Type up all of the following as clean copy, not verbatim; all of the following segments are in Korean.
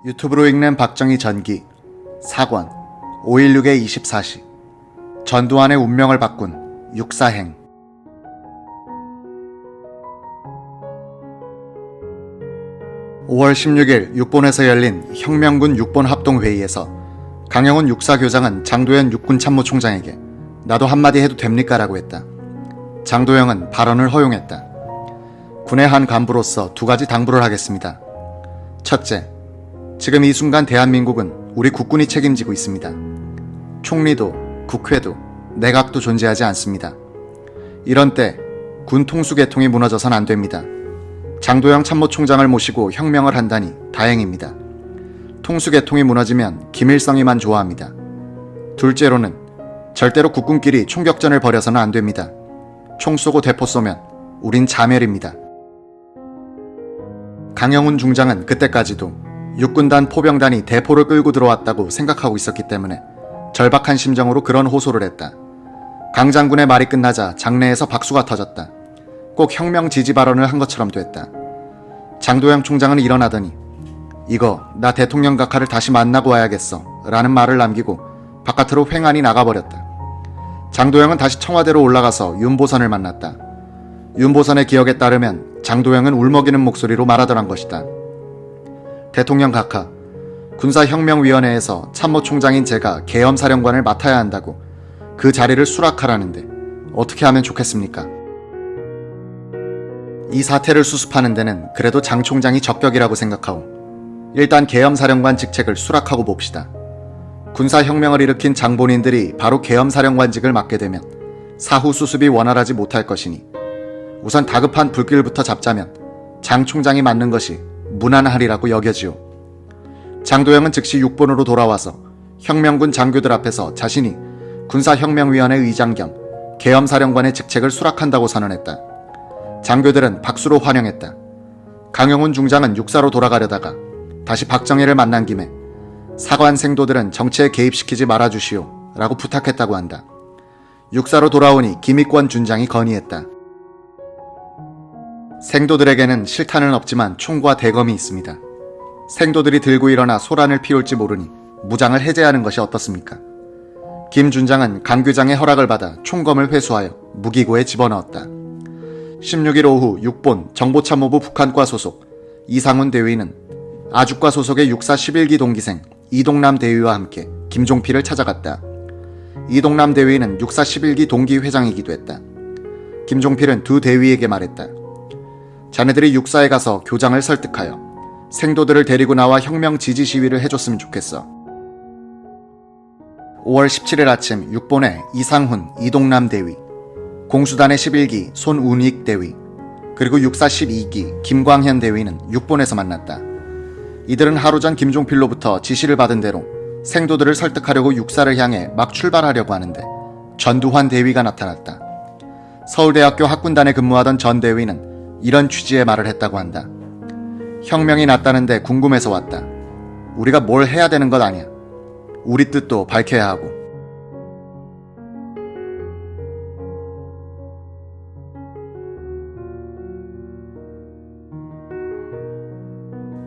유튜브로 읽는 박정희 전기 사권 5.16의 24시 전두환의 운명을 바꾼 육사행. (5월 16일) 육본에서 열린 혁명군 육본 합동회의에서 강영훈 육사교장은 장도연 육군참모총장에게 나도 한마디 해도 됩니까? 라고 했다. 장도영은 발언을 허용했다. 군의 한 간부로서 두 가지 당부를 하겠습니다. 첫째, 지금 이 순간 대한민국은 우리 국군이 책임지고 있습니다. 총리도, 국회도, 내각도 존재하지 않습니다. 이런 때 군 통수계통이 무너져선 안 됩니다. 장도영 참모총장을 모시고 혁명을 한다니 다행입니다. 통수계통이 무너지면 김일성이만 좋아합니다. 둘째로는 절대로 국군끼리 총격전을 벌여서는 안 됩니다. 총 쏘고 대포 쏘면 우린 자멸입니다. 강영훈 중장은 그때까지도 육군단 포병단이 대포를 끌고 들어왔다고 생각하고 있었기 때문에 절박한 심정으로 그런 호소를 했다. 강 장군의 말이 끝나자 장내에서 박수가 터졌다. 꼭 혁명 지지 발언을 한 것처럼 됐다. 장도영 총장은 일어나더니 이거 나 대통령 각하를 다시 만나고 와야겠어 라는 말을 남기고 바깥으로 횡하니 나가버렸다. 장도영은 다시 청와대로 올라가서 윤보선을 만났다. 윤보선의 기억에 따르면 장도영은 울먹이는 목소리로 말하더란 것이다. 대통령 각하, 군사혁명위원회에서 참모총장인 제가 계엄사령관을 맡아야 한다고 그 자리를 수락하라는데 어떻게 하면 좋겠습니까? 이 사태를 수습하는 데는 그래도 장 총장이 적격이라고 생각하오. 일단 계엄사령관 직책을 수락하고 봅시다. 군사혁명을 일으킨 장본인들이 바로 계엄사령관직을 맡게 되면 사후 수습이 원활하지 못할 것이니 우선 다급한 불길부터 잡자면 장 총장이 맡는 것이 무난하리라고 여겨지오. 장도영은 즉시 육본으로 돌아와서 혁명군 장교들 앞에서 자신이 군사혁명위원회 의장 겸 계엄사령관의 직책을 수락한다고 선언했다. 장교들은 박수로 환영했다. 강영훈 중장은 육사로 돌아가려다가 다시 박정희를 만난 김에 사관 생도들은 정치에 개입시키지 말아주시오 라고 부탁했다고 한다. 육사로 돌아오니 김익권 준장이 건의했다. 생도들에게는 실탄은 없지만 총과 대검이 있습니다. 생도들이 들고 일어나 소란을 피울지 모르니 무장을 해제하는 것이 어떻습니까? 김 준장은 강 교장의 허락을 받아 총검을 회수하여 무기고에 집어넣었다. 16일 오후 육본 정보참모부 북한과 소속 이상훈 대위는 아주과 소속의 육사 11기 동기생 이동남 대위와 함께 김종필을 찾아갔다. 이동남 대위는 육사 11기 동기 회장이기도 했다. 김종필은 두 대위에게 말했다. 자네들이 육사에 가서 교장을 설득하여 생도들을 데리고 나와 혁명 지지 시위를 해줬으면 좋겠어. 5월 17일 아침 육본의 이상훈, 이동남 대위, 공수단의 11기 손운익 대위, 그리고 육사 12기 김광현 대위는 육본에서 만났다. 이들은 하루 전 김종필로부터 지시를 받은 대로 생도들을 설득하려고 육사를 향해 막 출발하려고 하는데 전두환 대위가 나타났다. 서울대학교 학군단에 근무하던 전 대위는 이런 취지의 말을 했다고 한다. 혁명이 났다는데 궁금해서 왔다. 우리가 뭘 해야 되는 것 아니야. 우리 뜻도 밝혀야 하고.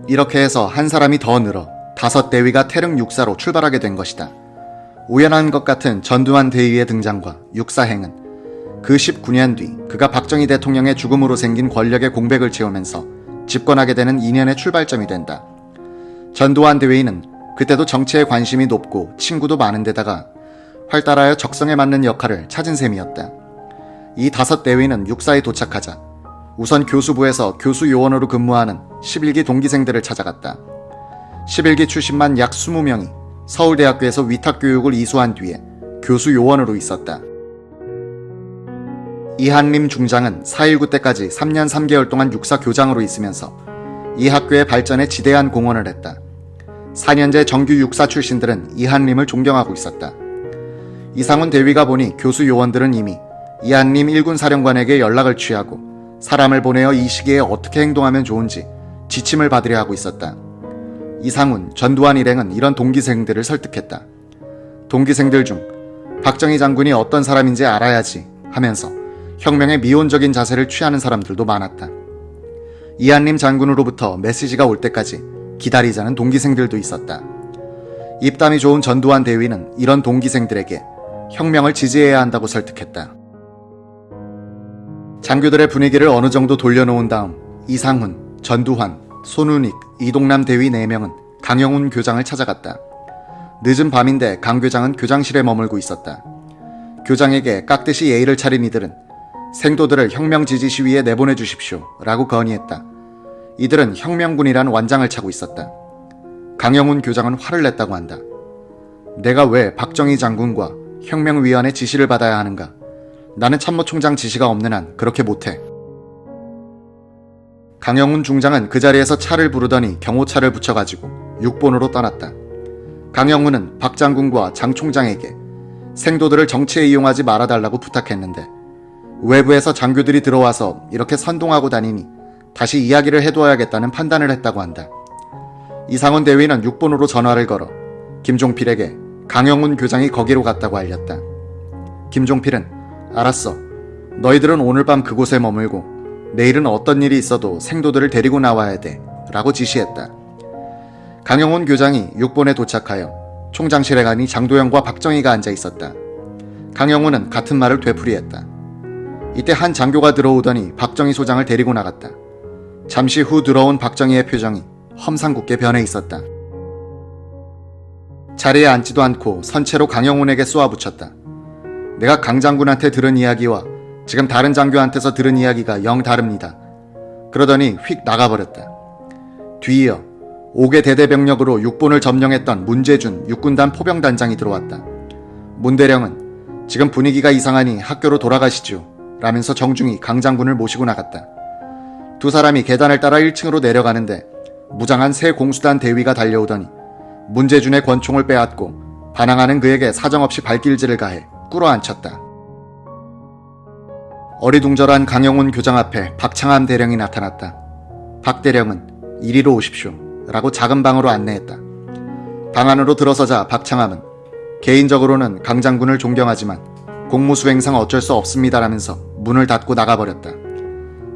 이렇게 해서 한 사람이 더 늘어 5대위가 태릉 육사로 출발하게 된 것이다. 우연한 것 같은 전두환 대위의 등장과 육사행은 그 19년 뒤 그가 박정희 대통령의 죽음으로 생긴 권력의 공백을 채우면서 집권하게 되는 인연의 출발점이 된다. 전두환 대위는 그때도 정치에 관심이 높고 친구도 많은 데다가 활달하여 적성에 맞는 역할을 찾은 셈이었다. 이 5대위는 육사에 도착하자 우선 교수부에서 교수 요원으로 근무하는 11기 동기생들을 찾아갔다. 11기 출신만 약 20명이 서울대학교에서 위탁교육을 이수한 뒤에 교수 요원으로 있었다. 이한림 중장은 4.19 때까지 3년 3개월 동안 육사 교장으로 있으면서 이 학교의 발전에 지대한 공헌을 했다. 4년제 정규 육사 출신들은 이한림을 존경하고 있었다. 이상훈 대위가 보니 교수 요원들은 이미 이한림 1군 사령관에게 연락을 취하고 사람을 보내어 이 시기에 어떻게 행동하면 좋은지 지침을 받으려 하고 있었다. 이상훈, 전두환 일행은 이런 동기생들을 설득했다. 동기생들 중 박정희 장군이 어떤 사람인지 알아야지 하면서 혁명에 미온적인 자세를 취하는 사람들도 많았다. 이한림 장군으로부터 메시지가 올 때까지 기다리자는 동기생들도 있었다. 입담이 좋은 전두환 대위는 이런 동기생들에게 혁명을 지지해야 한다고 설득했다. 장교들의 분위기를 어느 정도 돌려놓은 다음 이상훈, 전두환, 손운익, 이동남 대위 4명은 강영훈 교장을 찾아갔다. 늦은 밤인데 강 교장은 교장실에 머물고 있었다. 교장에게 깍듯이 예의를 차린 이들은 생도들을 혁명 지지 시위에 내보내 주십시오 라고 건의했다. 이들은 혁명군이란 완장을 차고 있었다. 강영훈 교장은 화를 냈다고 한다. 내가 왜 박정희 장군과 혁명위원회 지시를 받아야 하는가? 나는 참모총장 지시가 없는 한 그렇게 못해. 강영훈 중장은 그 자리에서 차를 부르더니 경호차를 붙여가지고 육본으로 떠났다. 강영훈은 박 장군과 장 총장에게 생도들을 정치에 이용하지 말아달라고 부탁했는데 외부에서 장교들이 들어와서 이렇게 선동하고 다니니 다시 이야기를 해둬야겠다는 판단을 했다고 한다. 이상훈 대위는 육본으로 전화를 걸어 김종필에게 강영훈 교장이 거기로 갔다고 알렸다. 김종필은 알았어. 너희들은 오늘 밤 그곳에 머물고 내일은 어떤 일이 있어도 생도들을 데리고 나와야 돼 라고 지시했다. 강영훈 교장이 육본에 도착하여 총장실에 가니 장도영과 박정희가 앉아 있었다. 강영훈은 같은 말을 되풀이했다. 이때 한 장교가 들어오더니 박정희 소장을 데리고 나갔다. 잠시 후 들어온 박정희의 표정이 험상궂게 변해 있었다. 자리에 앉지도 않고 선체로 강영훈에게 쏘아붙였다. 내가 강 장군한테 들은 이야기와 지금 다른 장교한테서 들은 이야기가 영 다릅니다. 그러더니 휙 나가버렸다. 뒤이어 5개 대대병력으로 육본을 점령했던 문재준 육군단 포병단장이 들어왔다. 문 대령은 지금 분위기가 이상하니 학교로 돌아가시죠 라면서 정중히 강 장군을 모시고 나갔다. 두 사람이 계단을 따라 1층으로 내려가는데 무장한 새 공수단 대위가 달려오더니 문재준의 권총을 빼앗고 반항하는 그에게 사정없이 발길질을 가해 꿇어앉혔다. 어리둥절한 강영훈 교장 앞에 박창암 대령이 나타났다. 박 대령은 이리로 오십시오 라고 작은 방으로 안내했다. 방 안으로 들어서자 박창암은 개인적으로는 강 장군을 존경하지만 공무수행상 어쩔 수 없습니다라면서 문을 닫고 나가버렸다.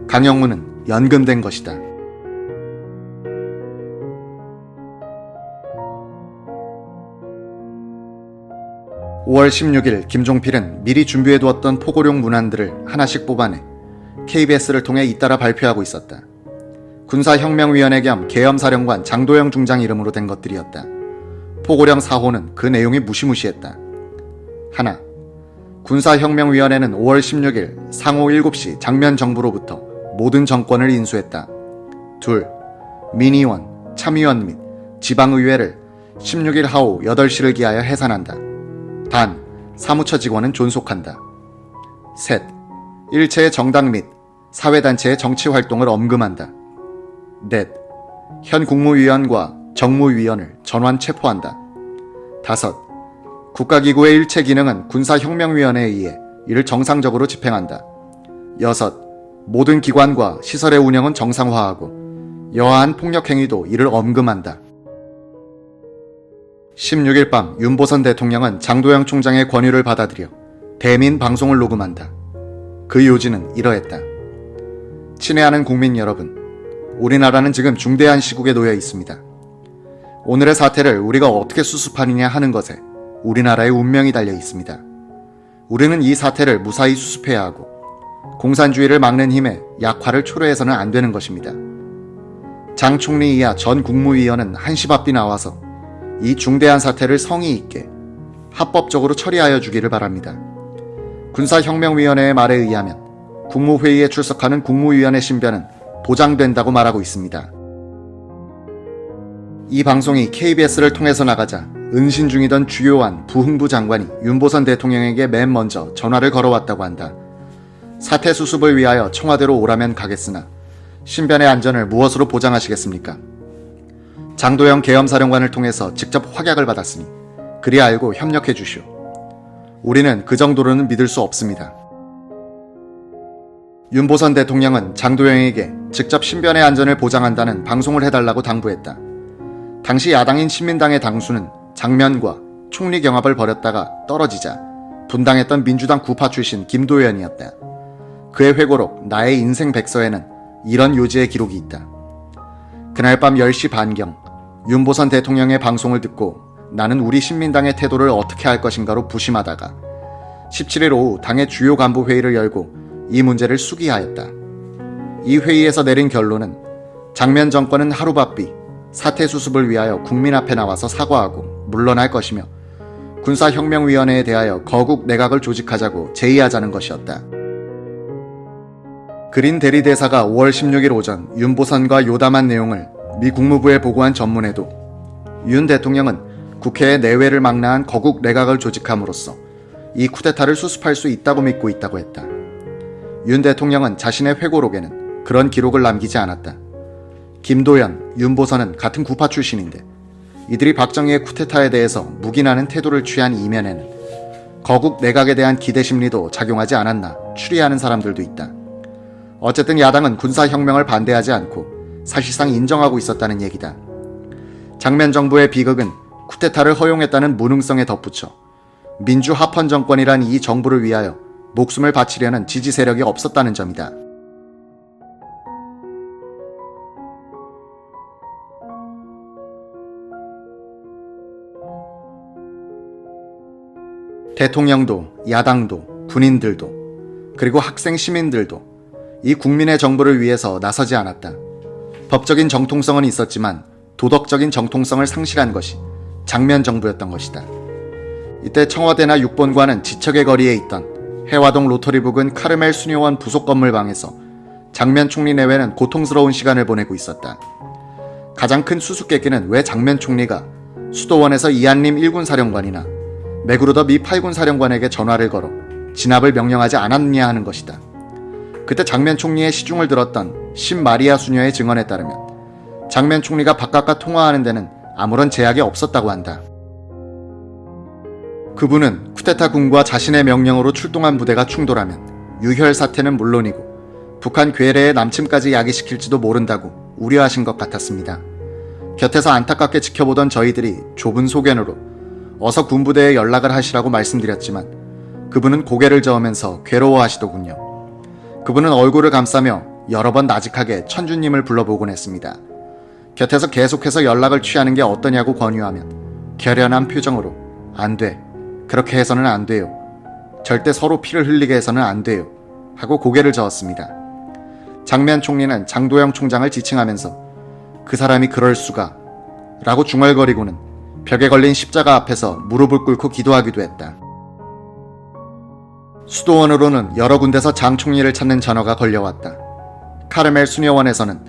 강영훈은 연금된 것이다. (5월 16일) 김종필은 미리 준비해두었던 포고용 문안들을 하나씩 뽑아내 KBS를 통해 잇따라 발표하고 있었다. 군사혁명위원회 겸 계엄사령관 장도영 중장 이름으로 된 것들이었다. 포고령 4호는 그 내용이 무시무시했다. 하나, 군사혁명위원회는 5월 16일 상호 7시 장면 정부로부터 모든 정권을 인수했다. 둘, 민의원, 참의원 및 지방의회를 16일 하오 8시를 기하여 해산한다. 단, 사무처 직원은 존속한다. 셋, 일체의 정당 및 사회단체의 정치활동을 엄금한다. 넷, 현 국무위원과 정무위원을 전원 체포한다. 다섯, 국가기구의 일체 기능은 군사혁명위원회에 의해 이를 정상적으로 집행한다. 여섯, 모든 기관과 시설의 운영은 정상화하고 여하한 폭력행위도 이를 엄금한다. 16일 밤 윤보선 대통령은 장도영 총장의 권유를 받아들여 대민 방송을 녹음한다. 그 요지는 이러했다. 친애하는 국민 여러분, 우리나라는 지금 중대한 시국에 놓여 있습니다. 오늘의 사태를 우리가 어떻게 수습하느냐 하는 것에 우리나라의 운명이 달려 있습니다. 우리는 이 사태를 무사히 수습해야 하고 공산주의를 막는 힘에 약화를 초래해서는 안 되는 것입니다. 장 총리 이하 전 국무위원은 한시 앞뒤 나와서 이 중대한 사태를 성의 있게 합법적으로 처리하여 주기를 바랍니다. 군사혁명위원회의 말에 의하면 국무회의에 출석하는 국무위원의 신변은 보장된다고 말하고 있습니다. 이 방송이 KBS를 통해서 나가자 은신 중이던 주요한 부흥부 장관이 윤보선 대통령에게 맨 먼저 전화를 걸어왔다고 한다. 사태 수습을 위하여 청와대로 오라면 가겠으나 신변의 안전을 무엇으로 보장하시겠습니까? 장도영 계엄사령관을 통해서 직접 확약을 받았으니 그리 알고 협력해 주시오. 우리는 그 정도로는 믿을 수 없습니다. 윤보선 대통령은 장도영에게 직접 신변의 안전을 보장한다는 방송을 해달라고 당부했다. 당시 야당인 신민당의 당수는 장면과 총리 경합을 벌였다가 떨어지자 분당했던 민주당 구파 출신 김도연이었다. 그의 회고록 나의 인생 백서에는 이런 요지의 기록이 있다. 그날 밤 10시 반경 윤보선 대통령의 방송을 듣고 나는 우리 신민당의 태도를 어떻게 할 것인가로 부심하다가 17일 오후 당의 주요 간부 회의를 열고 이 문제를 수기하였다. 이 회의에서 내린 결론은 장면 정권은 하루바삐 사태 수습을 위하여 국민 앞에 나와서 사과하고 물러날 것이며 군사혁명위원회에 대하여 거국 내각을 조직하자고 제의하자는 것이었다. 그린 대리대사가 5월 16일 오전 윤보선과 요담한 내용을 미 국무부에 보고한 전문에도 윤 대통령은 국회의 내외를 망라한 거국 내각을 조직함으로써 이 쿠데타를 수습할 수 있다고 믿고 있다고 했다. 윤 대통령은 자신의 회고록에는 그런 기록을 남기지 않았다. 김도연, 윤보선은 같은 구파 출신인데 이들이 박정희의 쿠데타에 대해서 묵인하는 태도를 취한 이면에는 거국 내각에 대한 기대 심리도 작용하지 않았나 추리하는 사람들도 있다. 어쨌든 야당은 군사혁명을 반대하지 않고 사실상 인정하고 있었다는 얘기다. 장면 정부의 비극은 쿠데타를 허용했다는 무능성에 덧붙여 민주합헌 정권이란 이 정부를 위하여 목숨을 바치려는 지지 세력이 없었다는 점이다. 대통령도, 야당도, 군인들도, 그리고 학생 시민들도 이 국민의 정부를 위해서 나서지 않았다. 법적인 정통성은 있었지만 도덕적인 정통성을 상실한 것이 장면 정부였던 것이다. 이때 청와대나 육본과는 지척의 거리에 있던 해화동 로터리 부근 카르멜 수녀원 부속 건물방에서 장면 총리 내외는 고통스러운 시간을 보내고 있었다. 가장 큰 수수께끼는 왜 장면 총리가 수도원에서 이한림 1군 사령관이나 맥그루더 미 8군 사령관에게 전화를 걸어 진압을 명령하지 않았느냐 하는 것이다. 그때 장면 총리의 시중을 들었던 신마리아 수녀의 증언에 따르면 장면 총리가 바깥과 통화하는 데는 아무런 제약이 없었다고 한다. 그분은 쿠데타 군과 자신의 명령으로 출동한 부대가 충돌하면 유혈 사태는 물론이고 북한 괴뢰의 남침까지 야기시킬지도 모른다고 우려하신 것 같았습니다. 곁에서 안타깝게 지켜보던 저희들이 좁은 소견으로 어서 군부대에 연락을 하시라고 말씀드렸지만 그분은 고개를 저으면서 괴로워하시더군요. 그분은 얼굴을 감싸며 여러 번 나직하게 천주님을 불러보곤 했습니다. 곁에서 계속해서 연락을 취하는 게 어떠냐고 권유하면 결연한 표정으로 안 돼. 그렇게 해서는 안 돼요. 절대 서로 피를 흘리게 해서는 안 돼요. 하고 고개를 저었습니다. 장면 총리는 장도영 총장을 지칭하면서 그 사람이 그럴 수가 라고 중얼거리고는 벽에 걸린 십자가 앞에서 무릎을 꿇고 기도하기도 했다. 수도원으로는 여러 군데서 장 총리를 찾는 전화가 걸려왔다. 카르멜 수녀원에서는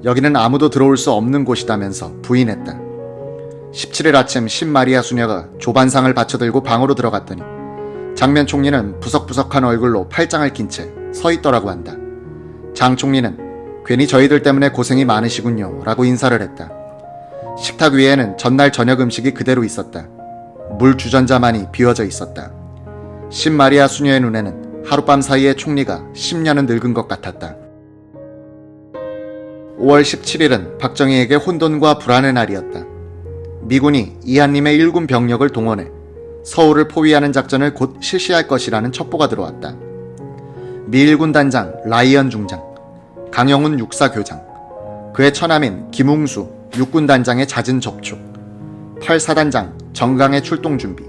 여기는 아무도 들어올 수 없는 곳이다면서 부인했다. 17일 아침 신마리아 수녀가 조반상을 받쳐들고 방으로 들어갔더니 장면 총리는 부석부석한 얼굴로 팔짱을 낀 채 서 있더라고 한다. 장 총리는 괜히 저희들 때문에 고생이 많으시군요 라고 인사를 했다. 식탁 위에는 전날 저녁 음식이 그대로 있었다. 물 주전자만이 비워져 있었다. 신마리아 수녀의 눈에는 하룻밤 사이에 총리가 10년은 늙은 것 같았다. 5월 17일은 박정희에게 혼돈과 불안의 날이었다. 미군이 이한림의 1군 병력을 동원해 서울을 포위하는 작전을 곧 실시할 것이라는 첩보가 들어왔다. 미 1군 단장 라이언 중장, 강영훈 육사 교장, 그의 처남인 김웅수 육군 단장의 잦은 접촉, 8사단장 정강의 출동 준비,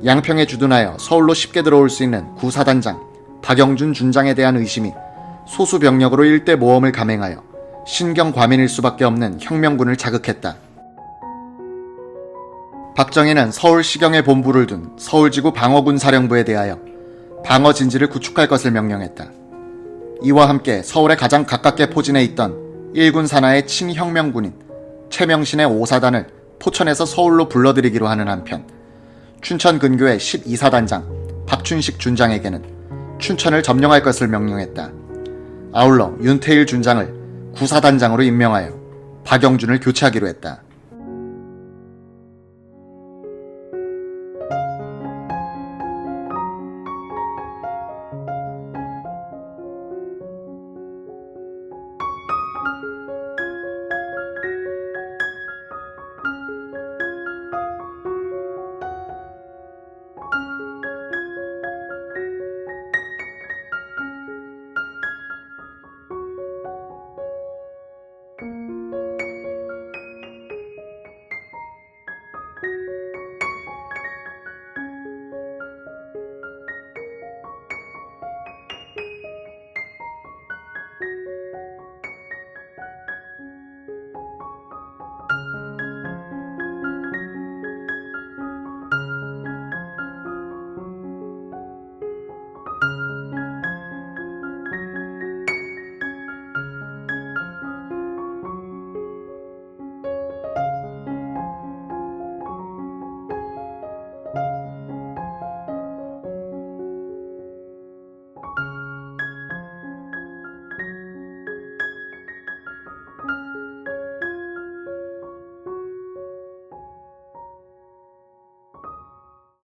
양평에 주둔하여 서울로 쉽게 들어올 수 있는 9사단장 박영준 준장에 대한 의심이 소수 병력으로 일대 모험을 감행하여 신경과민일 수밖에 없는 혁명군을 자극했다. 박정희는 서울시경에 본부를 둔 서울지구 방어군 사령부에 대하여 방어 진지를 구축할 것을 명령했다. 이와 함께 서울에 가장 가깝게 포진해 있던 1군 산하의 친혁명군인 최명신의 5사단을 포천에서 서울로 불러들이기로 하는 한편 춘천 근교의 12사단장 박춘식 준장에게는 춘천을 점령할 것을 명령했다. 아울러 윤태일 준장을 9사단장으로 임명하여 박영준을 교체하기로 했다.